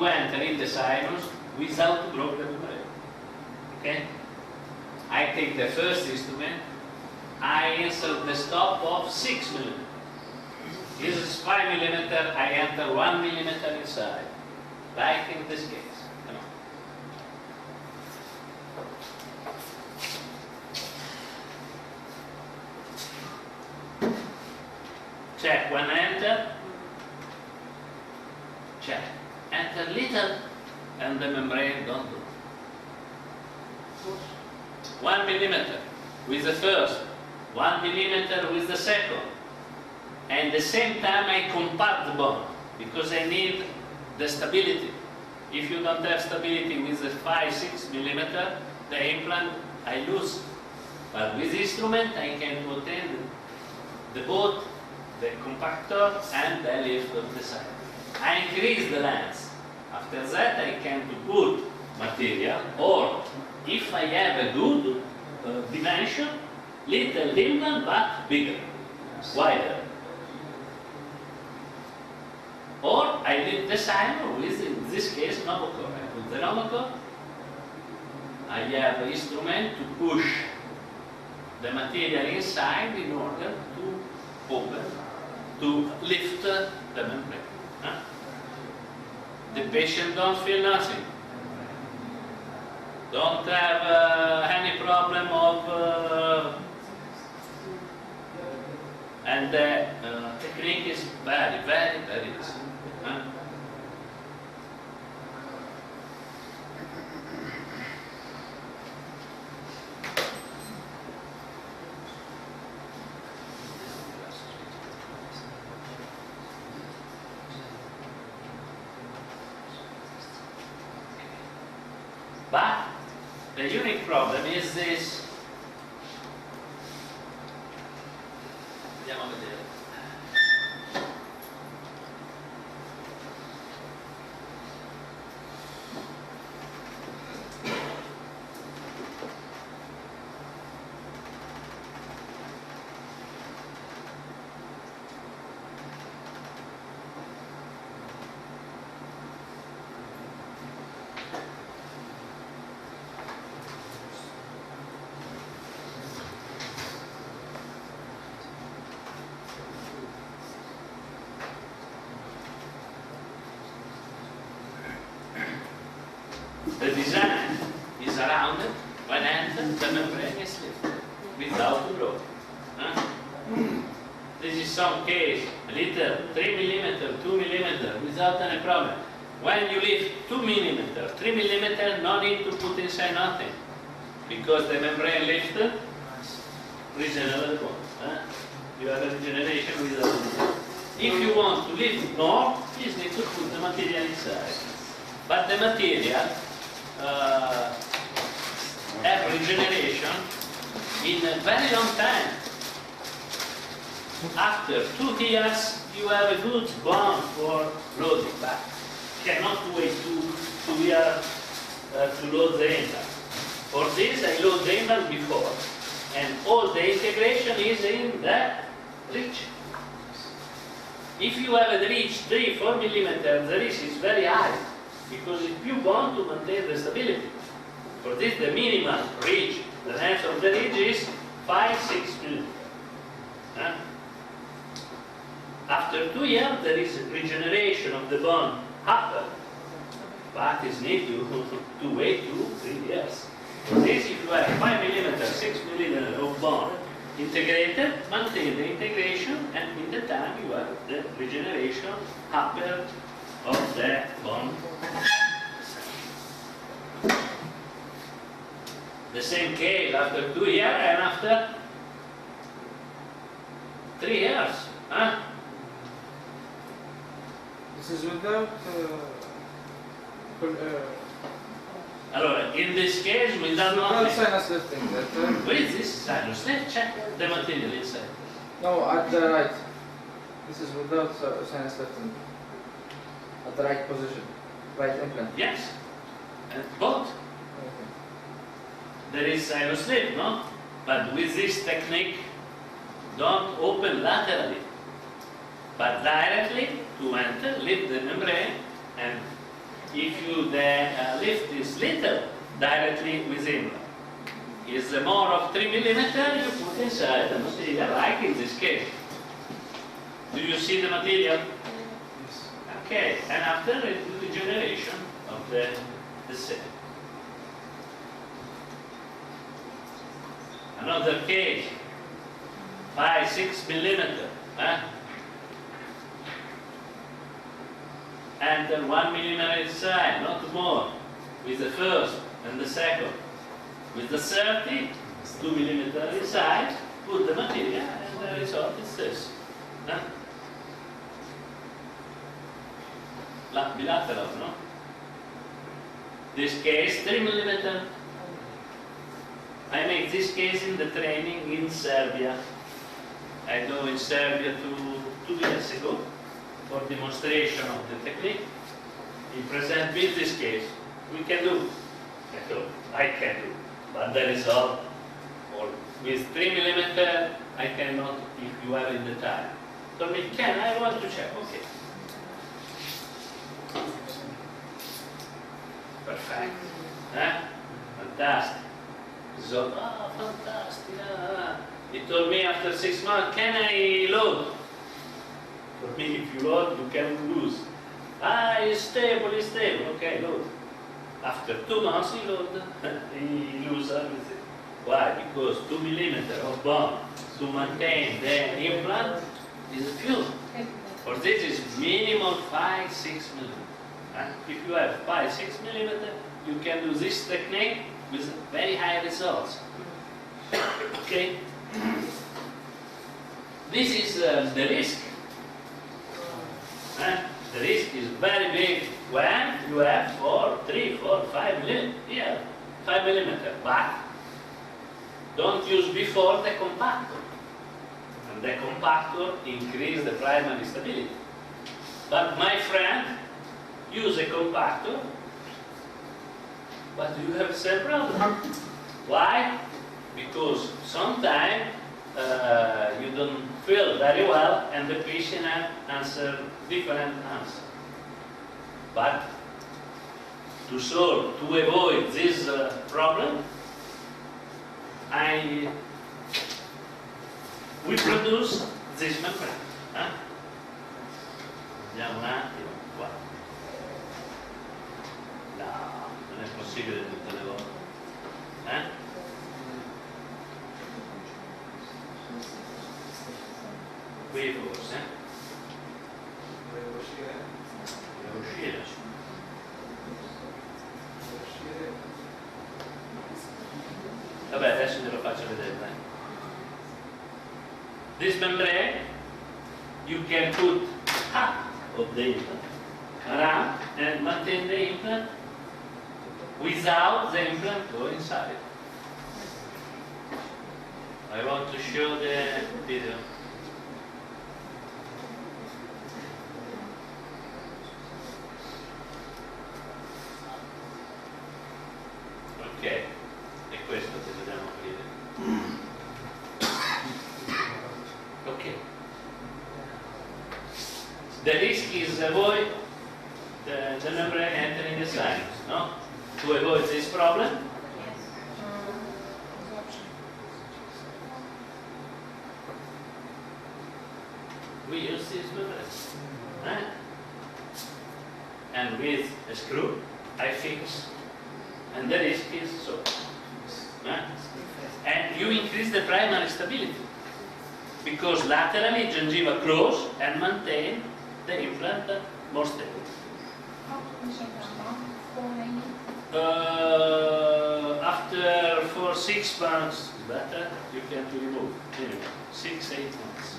to enter in the sinus without blocking the membrane. Okay? I take the first instrument, I insert the stop of 6 mm. This is 5 mm, I enter 1 mm inside, like in this case. Come on. Check when I enter. Check. Enter little and the membrane don't do. 1 mm with the first, 1 mm with the second. And at the same time I compact the bone because I need the stability. If you don't have stability with the 5-6 mm, the implant I lose. But with this instrument I can obtain the both, the compactor and the lift of the side. I increase the length. After that I can put material, or if I have a good dimension, little implant but bigger, wider. Or I did the same with, in this case, Novocore. I put the Novocore. I have an instrument to push the material inside in order to open, to lift the membrane. Huh? The patient don't feel nothing. Don't have any problem of, and the technique is very, very, very easy. Huh? But the unique problem is this. Andiamo a vedere. The design is around it when entered, the membrane is lifted without blocking. Huh? This is some case, a little 3 mm, 2 mm without any problem. When you lift 2 mm, 3 mm, no need to put inside nothing because the membrane lifted, regenerate the bone. Huh? You have a regeneration without it. If you want to lift more, you need to put the material inside. But the material have regeneration in a very long time. After 2 years, you have a good bone for loading, but cannot wait 2 years to load the implant. For this, I load the implant before, and all the integration is in the reach. If you have a reach 3-4 mm, the reach is very high. Because if you want to maintain the stability, for this the minimum reach, the length of the ridge is 5-6 mm. Huh? After 2 years, there is regeneration of the bone happen, but it needs to wait 2-3 years. For this, if you have 5 mm, 6 mm of bone integrated, maintain the integration, and in the time you have the regeneration happen of the bone. The same case after 2 years and after 3 years. Huh? This is without Allora, in this case, without without nothing. sinus lifting. What is this sinus? Let's check the material inside. No, at the right. This is without sinus lifting. At the right position, right implant. Yes, and both. Okay. There is sinus lift, no? But with this technique, don't open laterally, but directly to enter, lift the membrane, and if you the lift is little directly with implant. Is more of 3 millimeter, you put inside the material, like in this case. Do you see the material? Yes. Okay, and after the regeneration of the cell. Another case, 5-6 millimeter, and 1 millimeter inside, not more, with the first and the second. With the 30, 2 millimeter inside, put the material, and the result is this. Bilateral, no? This case, 3 millimeter. I make this case in the training in Serbia. I go in Serbia 2 years ago for demonstration of the technique. We present with this case. We can do. I can do. But the result, or with 3 millimeter, I cannot if you are in the time. So me can, I want to check, okay. Perfect. Fantastic. So, fantastic. He told me after 6 months, can I load? For me, if you load, you can lose. It's stable, okay, load. After 2 months, he lose everything. Why? Because 2 millimeter of bone to maintain the implant is few. For this is minimum 5-6 millimeter. If you have 5-6 millimeter, you can do this technique with very high results. Okay? This is the risk. The risk is very big when you have 4, 3, 4, 5 millimeter. Yeah, 5 millimeter. But don't use before the compactor. And the compactor increase the primary stability. But my friend use a compactor, but you have the same problem. Why? Because sometimes you don't feel very well and the patient answer different answer. But to solve, to avoid this problem, we produce this membrane. Vediamo un attimo qua. No, non è possibile tutte le volte. Qui forse. Deve uscire. Vabbè, adesso te lo faccio vedere, dai. This membrane, you can put half of the implant around and maintain the implant without the implant going inside. I want to show the video. Ok, è questo che dobbiamo aprire. Ok. The risk is avoid the membrane entering the sinus, no? To avoid this problem. We use this membrane. And with a screw, I fix. And the risk is so. And you increase the primary stability. Because laterally, gingiva close and maintain the implant more stable. After 4-6 months, better, you can remove. Anyway, 6-8 months.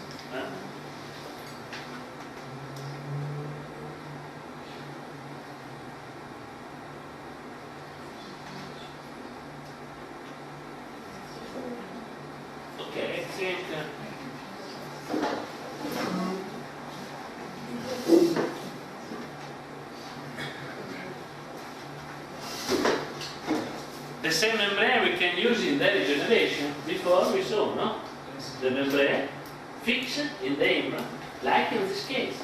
Okay, I think. The same membrane we can use in the regeneration. Before we saw, no? The membrane fixed in the implant, like in this case.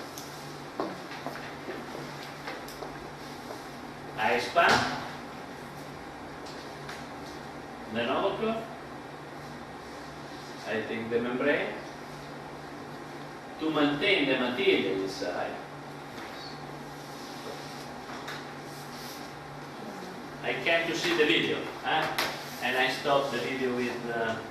I expand the novel, I take the membrane to maintain the material inside. I can't you see the video, huh? And I stop the video with